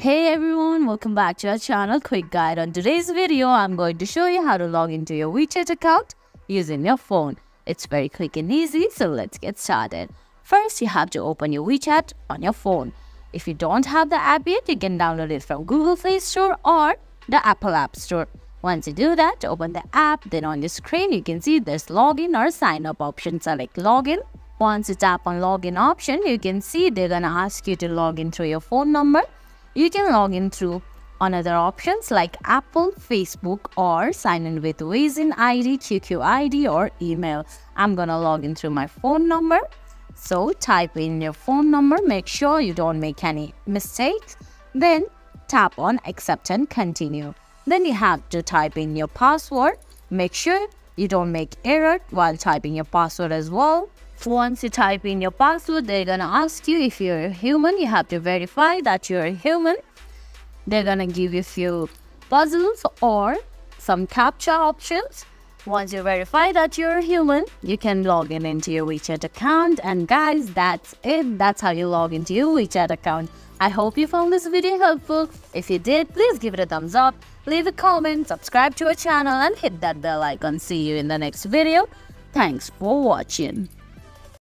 Hey everyone, welcome back to our channel. Quick guide. On today's video, I'm going to show you how to log into your WeChat account using your phone. It's very quick and easy, so let's get started. First, you have to open your WeChat on your phone. If you don't have the app yet, you can download it from Google Play Store or the Apple App Store. Once you do that, open the app. Then on your screen, you can see there's login or sign up option. Select login. Once you tap on login option, you can see they're gonna ask you to log in through your phone number. You can log in through other options like Apple, Facebook, or sign in with Wizin ID, QQ ID, or email. I'm gonna log in through my phone number. So type in your phone number, make sure you don't make any mistakes. Then tap on accept and continue. Then you have to type in your password. Make sure you don't make error while typing your password as well. Once you type in your password, they're gonna ask you if you're a human. You have to verify that you're a human. They're gonna give you a few puzzles or some captcha options. Once you verify that you're a human, you can log in into your WeChat account. And guys, that's it. That's how you log into your WeChat account. I hope you found this video helpful. If you did, please give it a thumbs up, leave a comment, subscribe to our channel, and hit that bell icon. See you in the next video. Thanks for watching.